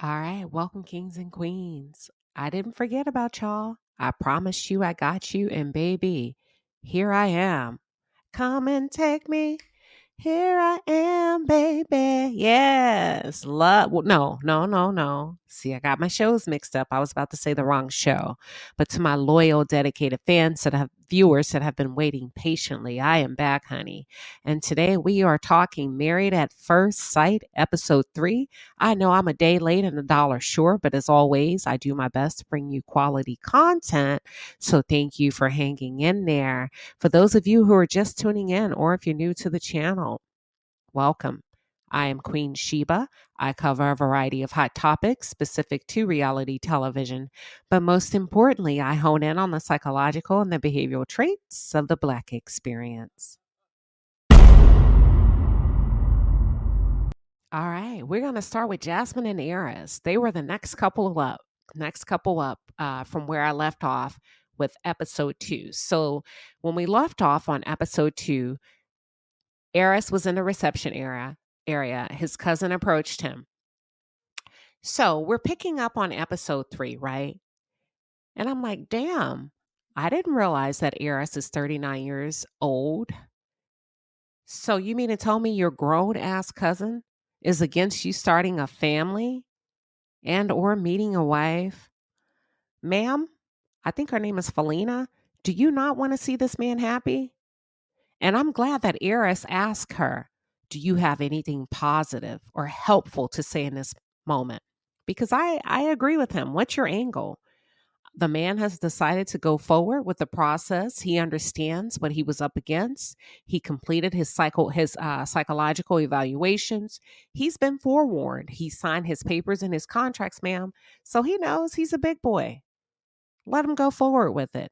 All right, welcome, kings and queens. I didn't forget about y'all. I promised you I got you, and baby, here I am. Come and take me. Here I am, baby. Yes. Love. Well, no. See, I got my shows mixed up. I was about to say the wrong show. But to my loyal, dedicated fans viewers that have been waiting patiently, I am back, honey. And today we are talking Married at First Sight, episode 3. I know I'm a day late and a dollar short, but as always, I do my best to bring you quality content. So thank you for hanging in there. For those of you who are just tuning in, or if you're new to the channel, welcome. I am Queen Sheba. I cover a variety of hot topics specific to reality television, but most importantly, I hone in on the psychological and the behavioral traits of the Black experience. All right, we're going to start with Jasmine and Airris. They were the next couple up from where I left off with episode 2. So when we left off on episode 2, Airris was in the reception area. His cousin approached him. So we're picking up on episode 3, right? And I'm like, damn, I didn't realize that Airris is 39 years old. So you mean to tell me your grown-ass cousin is against you starting a family and or meeting a wife? Ma'am, I think her name is Felina. Do you not want to see this man happy? And I'm glad that Airris asked her, do you have anything positive or helpful to say in this moment? Because I agree with him. What's your angle? The man has decided to go forward with the process. He understands what he was up against. He completed his psychological evaluations. He's been forewarned. He signed his papers and his contracts, ma'am. So he knows he's a big boy. Let him go forward with it.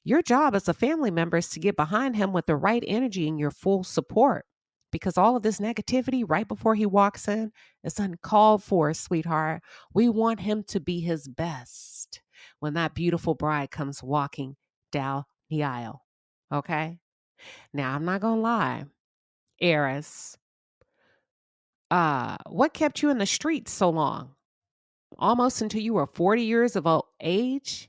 Your job as a family member is to get behind him with the right energy and your full support. Because all of this negativity right before he walks in is uncalled for, sweetheart. We want him to be his best when that beautiful bride comes walking down the aisle. Okay? Now, I'm not going to lie. Airris, what kept you in the streets so long? Almost until you were 40 years of age?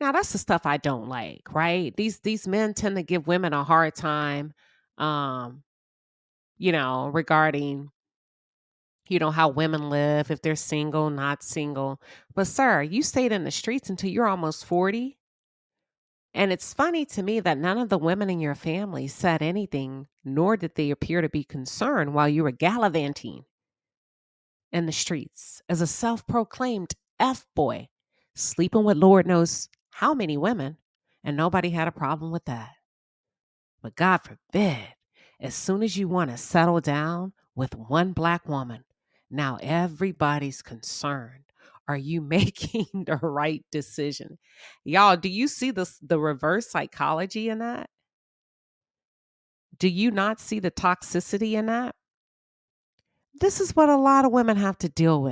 Now that's the stuff I don't like, right? These men tend to give women a hard time, um, regarding, how women live, if they're single, not single. But sir, you stayed in the streets until you're almost 40. And it's funny to me that none of the women in your family said anything, nor did they appear to be concerned while you were gallivanting in the streets as a self-proclaimed F-boy, sleeping with Lord knows how many women, and nobody had a problem with that. But God forbid, as soon as you want to settle down with one Black woman, now everybody's concerned. Are you making the right decision? Y'all, do you see the reverse psychology in that? Do you not see the toxicity in that? This is what a lot of women have to deal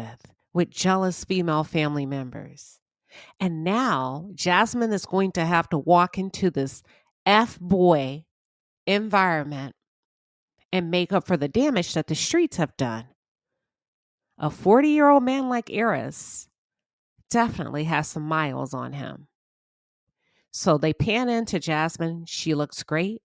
with jealous female family members. And now Jasmine is going to have to walk into this F-boy environment and make up for the damage that the streets have done. A 40-year-old man like Airris definitely has some miles on him. So they pan into Jasmine. She looks great.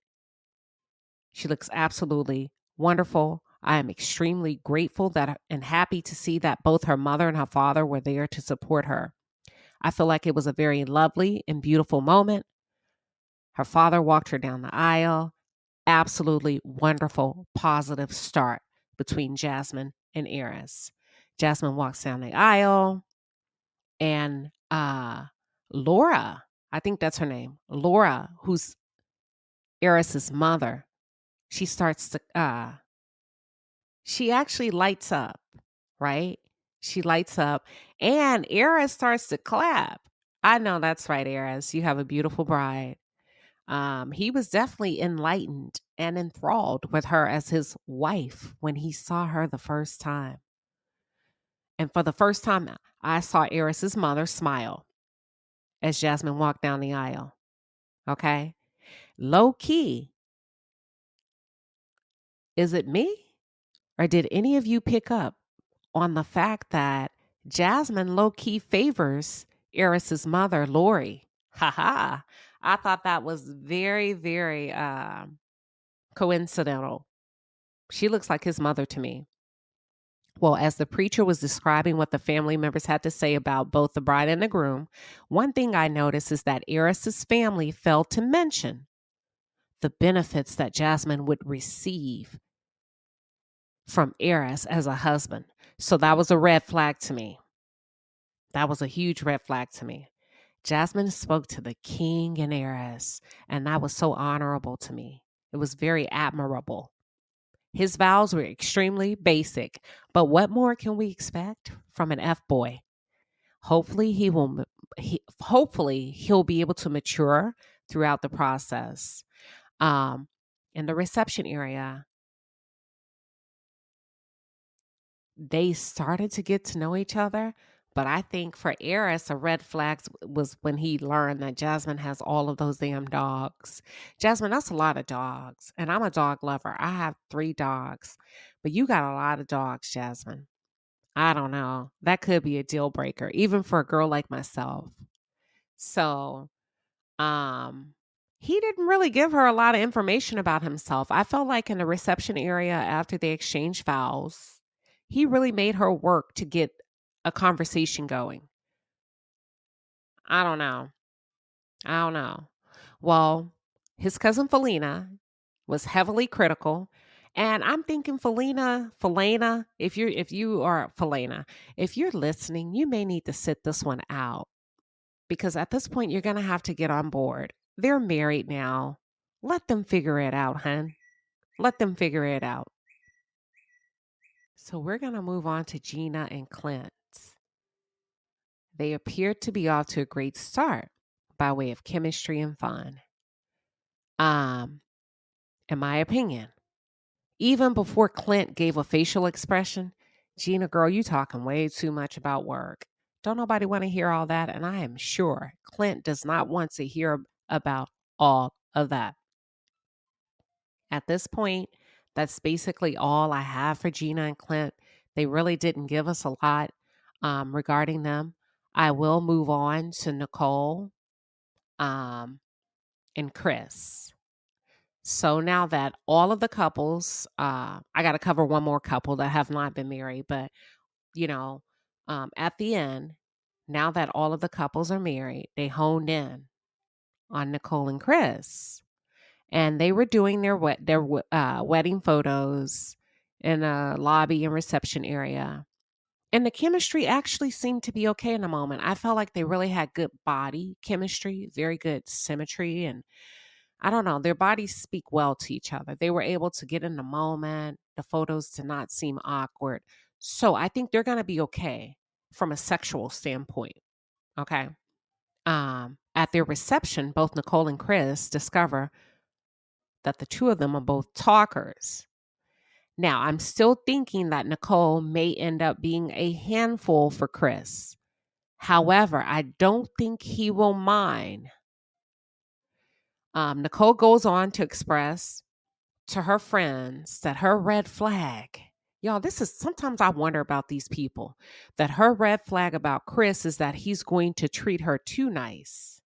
She looks absolutely wonderful. I am extremely grateful and happy to see that both her mother and her father were there to support her. I feel like it was a very lovely and beautiful moment. Her father walked her down the aisle. Absolutely wonderful, positive start between Jasmine and Airris. Jasmine walks down the aisle, and Laura, I think that's her name, Laura, who's Airris's mother, she starts to, she actually lights up, right? She lights up, and Airris starts to clap. I know that's right, Airris. You have a beautiful bride. He was definitely enlightened and enthralled with her as his wife when he saw her the first time. And for the first time, I saw Airris's mother smile as Jasmine walked down the aisle. Okay? Low key, is it me? Or did any of you pick up on the fact that Jasmine low-key favors Airris's mother, Lori. Ha. I thought that was very, very coincidental. She looks like his mother to me. Well, as the preacher was describing what the family members had to say about both the bride and the groom, one thing I noticed is that Airris's family failed to mention the benefits that Jasmine would receive from Airris as a husband. So that was a red flag to me. That was a huge red flag to me. Jasmine spoke to the king and Airris, and that was so honorable to me. It was very admirable. His vows were extremely basic, but what more can we expect from an F-boy? Hopefully hopefully he'll be able to mature throughout the process. In the reception area, they started to get to know each other. But I think for Airris, a red flag was when he learned that Jasmine has all of those damn dogs. Jasmine, that's a lot of dogs. And I'm a dog lover. I have 3 dogs. But you got a lot of dogs, Jasmine. I don't know. That could be a deal breaker, even for a girl like myself. So, he didn't really give her a lot of information about himself. I felt like in the reception area after they exchanged vows, he really made her work to get a conversation going. I don't know. I don't know. Well, his cousin Felina was heavily critical. And I'm thinking Felina, if you are Felina, if you're listening, you may need to sit this one out because at this point you're gonna have to get on board. They're married now. Let them figure it out, hun. Let them figure it out. So we're gonna move on to Gina and Clint. They appear to be off to a great start by way of chemistry and fun. Um, in my opinion. Even before Clint gave a facial expression, Gina, girl, you talking way too much about work. Don't nobody want to hear all that. And I am sure Clint does not want to hear about all of that. At this point, that's basically all I have for Gina and Clint. They really didn't give us a lot regarding them. I will move on to Nicole and Chris. So now that all of the couples, I got to cover one more couple that have not been married, but you know, at the end, now that all of the couples are married, they honed in on Nicole and Chris, and they were doing their wedding photos in a lobby and reception area. And the chemistry actually seemed to be okay in the moment. I felt like they really had good body chemistry, very good symmetry, and I don't know, their bodies speak well to each other. They were able to get in the moment. The photos did not seem awkward. So I think they're going to be okay from a sexual standpoint. Okay. At their reception, both Nicole and Chris discover that the two of them are both talkers. Now, I'm still thinking that Nicole may end up being a handful for Chris. However, I don't think he will mind. Nicole goes on to express to her friends that her red flag, y'all, this is sometimes I wonder about these people, that her red flag about Chris is that he's going to treat her too nice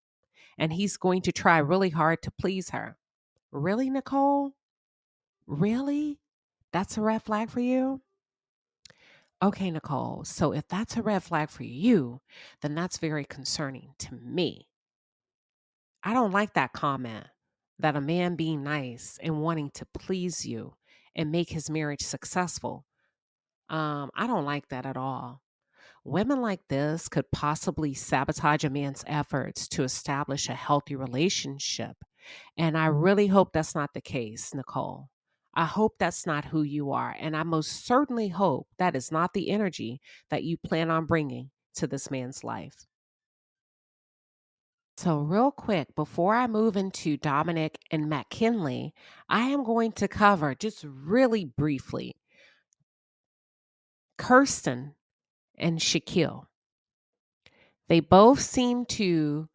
and he's going to try really hard to please her. Really, Nicole? Really? That's a red flag for you? Okay, Nicole. So if that's a red flag for you, then that's very concerning to me. I don't like that comment that a man being nice and wanting to please you and make his marriage successful. I don't like that at all. Women like this could possibly sabotage a man's efforts to establish a healthy relationship. And I really hope that's not the case, Nicole. I hope that's not who you are. And I most certainly hope that is not the energy that you plan on bringing to this man's life. So, real quick, before I move into Dominic and Mackinley, I am going to cover just really briefly Kirsten and Shaquille. They both seem to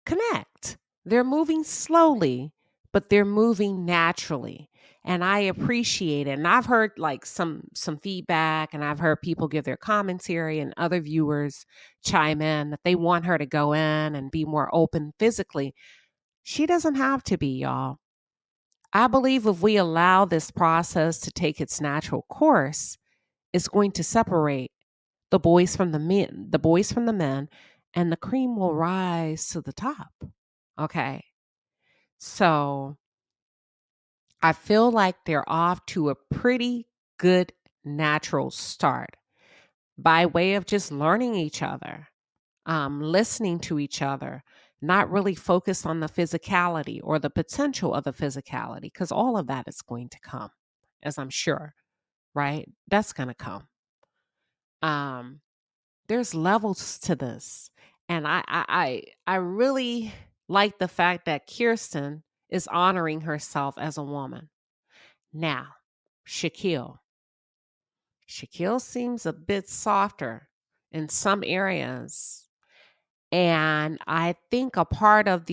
connect. They're moving slowly, but they're moving naturally. And I appreciate it. And I've heard like some feedback, and I've heard people give their commentary, and other viewers chime in that they want her to go in and be more open physically. She doesn't have to be, y'all. I believe if we allow this process to take its natural course, it's going to separate the boys from the men, and the cream will rise to the top. Okay. So I feel like they're off to a pretty good natural start by way of just learning each other, listening to each other, not really focused on the physicality or the potential of the physicality, because all of that is going to come, as I'm sure, right? That's going to come. There's levels to this. And I really like the fact that Kirsten is honoring herself as a woman. Now, Shaquille. Shaquille seems a bit softer in some areas. And I think a part of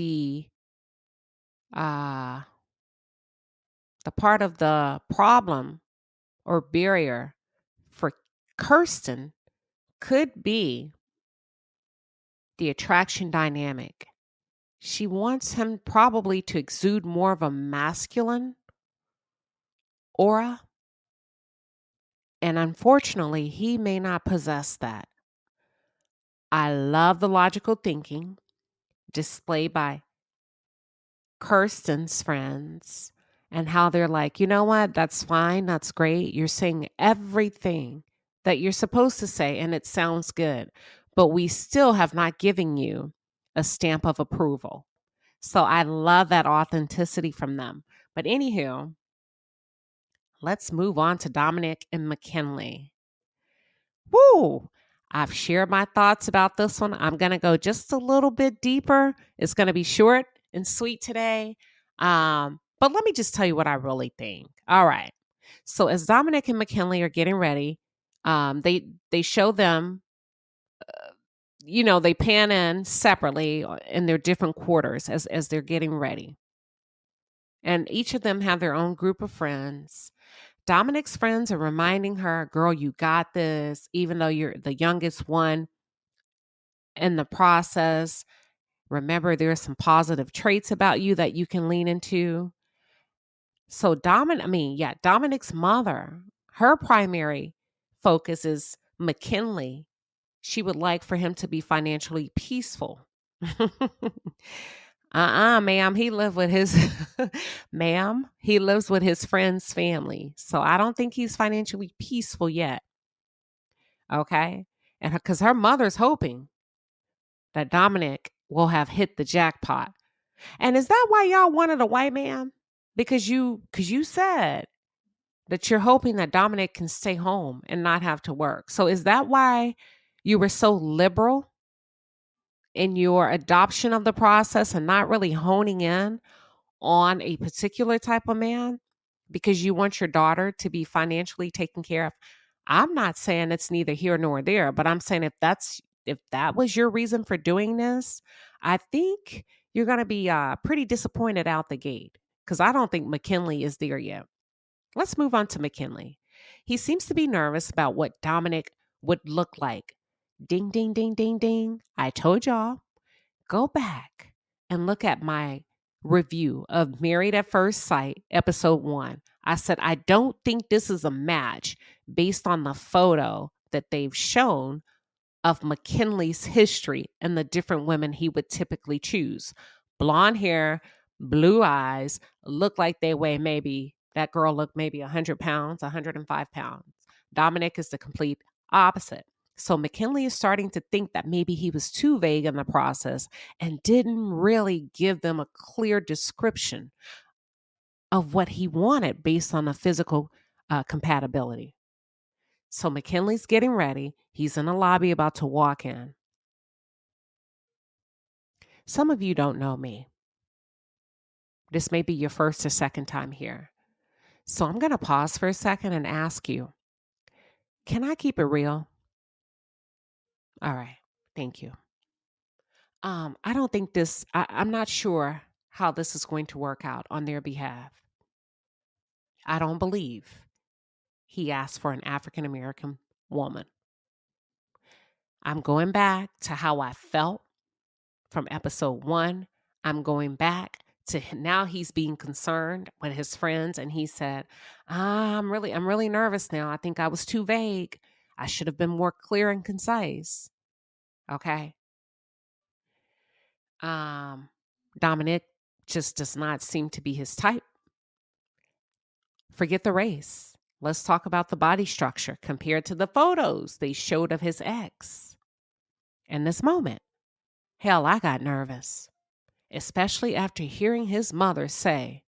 uh the problem or barrier for Kirsten could be the attraction dynamic. She wants him probably to exude more of a masculine aura. And unfortunately, he may not possess that. I love the logical thinking displayed by Kirsten's friends and how they're like, you know what? That's fine. That's great. You're saying everything that you're supposed to say, and it sounds good. But we still have not given you a stamp of approval. So I love that authenticity from them. But anywho, let's move on to Dominic and Mackinley. Woo! I've shared my thoughts about this one. I'm going to go just a little bit deeper. It's going to be short and sweet today. But let me just tell you what I really think. All right. So as Dominic and Mackinley are getting ready, they show them, they pan in separately in their different quarters as they're getting ready. And each of them have their own group of friends. Dominic's friends are reminding her, girl, you got this, even though you're the youngest one in the process. Remember, there are some positive traits about you that you can lean into. So Dominic's mother, her primary focus is Mackinley. She would like for him to be financially peaceful. Ma'am. He lived with his ma'am. He lives with his friend's family. So I don't think he's financially peaceful yet. Okay. And because her mother's hoping that Dominic will have hit the jackpot. And is that why y'all wanted a white man? Because you said that you're hoping that Dominic can stay home and not have to work. So is that why you were so liberal in your adoption of the process and not really honing in on a particular type of man because you want your daughter to be financially taken care of? I'm not saying it's neither here nor there, but I'm saying if that was your reason for doing this, I think you're going to be pretty disappointed out the gate, because I don't think Mackinley is there yet. Let's move on to Mackinley. He seems to be nervous about what Dominic would look like. Ding, ding, ding, ding, ding. I told y'all, go back and look at my review of Married at First Sight, episode 1. I said, I don't think this is a match based on the photo that they've shown of Mackinley's history and the different women he would typically choose. Blonde hair, blue eyes, look like they weigh that girl looked maybe 100 pounds, 105 pounds. Dominic is the complete opposite. So Mackinley is starting to think that maybe he was too vague in the process and didn't really give them a clear description of what he wanted based on the physical compatibility. So Mackinley's getting ready. He's in the lobby about to walk in. Some of you don't know me. This may be your first or second time here. So I'm going to pause for a second and ask you, can I keep it real? All right. Thank you. I don't think I'm not sure how this is going to work out on their behalf. I don't believe he asked for an African American woman. I'm going back to how I felt from episode 1. I'm going back to now he's being concerned with his friends, and he said, I'm really nervous now. I think I was too vague. I should have been more clear and concise. Okay. Dominic just does not seem to be his type. Forget the race. Let's talk about the body structure compared to the photos they showed of his ex. In this moment, hell, I got nervous, especially after hearing his mother say,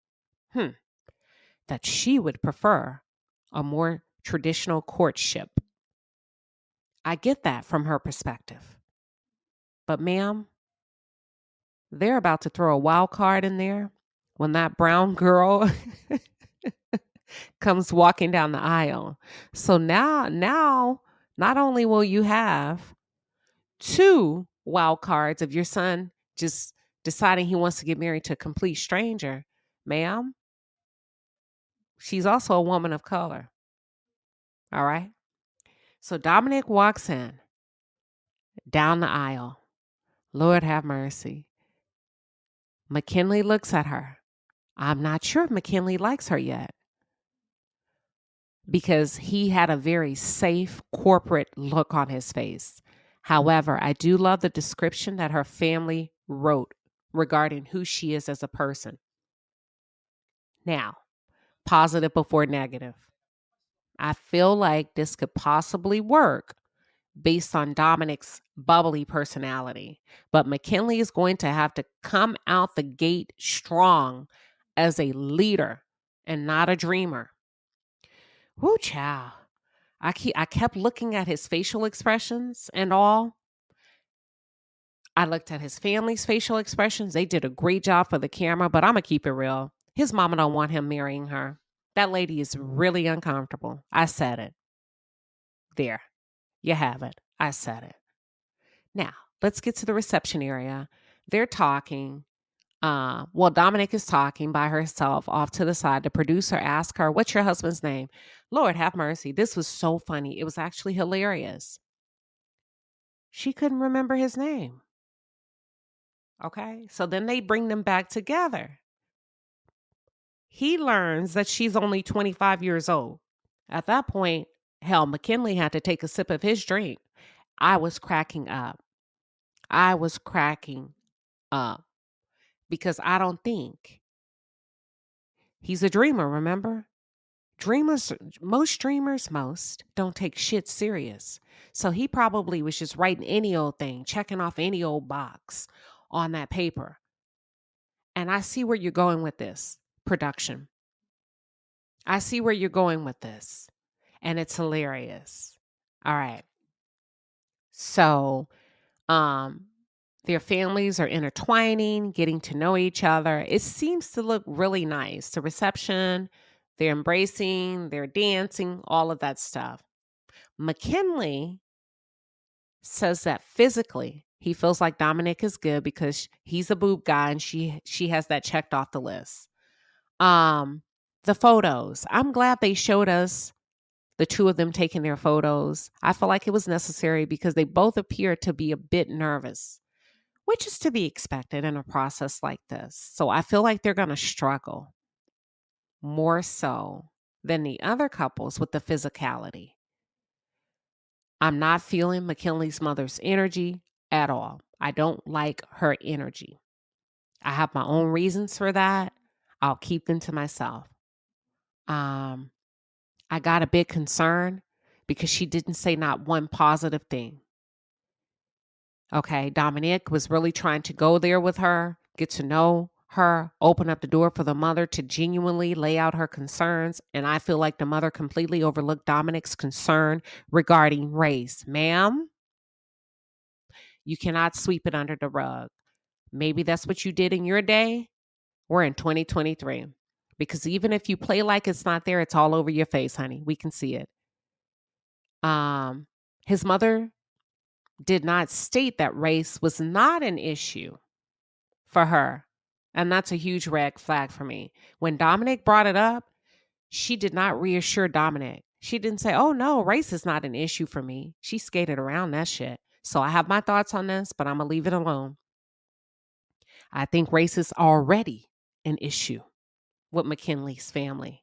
that she would prefer a more traditional courtship. I get that from her perspective. But ma'am, they're about to throw a wild card in there when that brown girl comes walking down the aisle. So now, not only will you have 2 wild cards of your son just deciding he wants to get married to a complete stranger, ma'am, she's also a woman of color. All right. So Dominic walks in down the aisle. Lord have mercy. Mackinley looks at her. I'm not sure if Mackinley likes her yet, because he had a very safe corporate look on his face. However, I do love the description that her family wrote regarding who she is as a person. Now, positive before negative. I feel like this could possibly work based on Dominic's bubbly personality, but Mackinley is going to have to come out the gate strong as a leader and not a dreamer. Woo, child. I kept looking at his facial expressions and all. I looked at his family's facial expressions. They did a great job for the camera, but I'm going to keep it real. His mama don't want him marrying her. That lady is really uncomfortable. I said it. There. You have it. I said it. Now, let's get to the reception area. They're talking. Dominic is talking by herself off to the side. The producer asked her, what's your husband's name? Lord have mercy. This was so funny. It was actually hilarious. She couldn't remember his name. Okay. So then they bring them back together. He learns that she's only 25 years old. At that point, hell, Mackinley had to take a sip of his drink. I was cracking up. Because I don't think he's a dreamer, remember? Most dreamers don't take shit serious. So he probably was just writing any old thing, checking off any old box on that paper. And I see where you're going with this, production. I see where you're going with this. And it's hilarious. All right. So, their families are intertwining, getting to know each other. It seems to look really nice. The reception, they're embracing, they're dancing, all of that stuff. Mackinley says that physically, he feels like Dominic is good because he's a boob guy and she has that checked off the list. The photos. I'm glad they showed us the 2 of them taking their photos. I feel like it was necessary because they both appear to be a bit nervous, which is to be expected in a process like this. So I feel like they're going to struggle more so than the other couples with the physicality. I'm not feeling Mackinley's mother's energy at all. I don't like her energy. I have my own reasons for that. I'll keep them to myself. I got a bit concerned because she didn't say not one positive thing. Okay, Dominic was really trying to go there with her, get to know her, open up the door for the mother to genuinely lay out her concerns. And I feel like the mother completely overlooked Dominic's concern regarding race. Ma'am, you cannot sweep it under the rug. Maybe that's what you did in your day. We're in 2023. Because even if you play like it's not there, it's all over your face, honey. We can see it. His mother did not state that race was not an issue for her. And that's a huge red flag for me. When Dominic brought it up, She did not reassure Dominic. She didn't say, oh no, race is not an issue for me. She skated around that shit. So I have my thoughts on this, but I'm going to leave it alone. I think race is already an issue with Mackinley's family.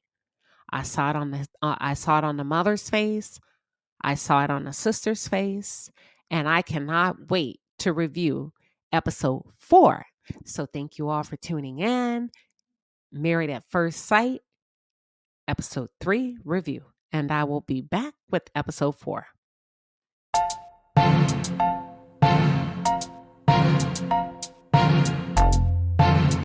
I saw it on the mother's face. I saw it on the sister's face, and I cannot wait to review episode 4. So thank you all for tuning in. Married at First Sight, episode 3 review, and I will be back with episode 4.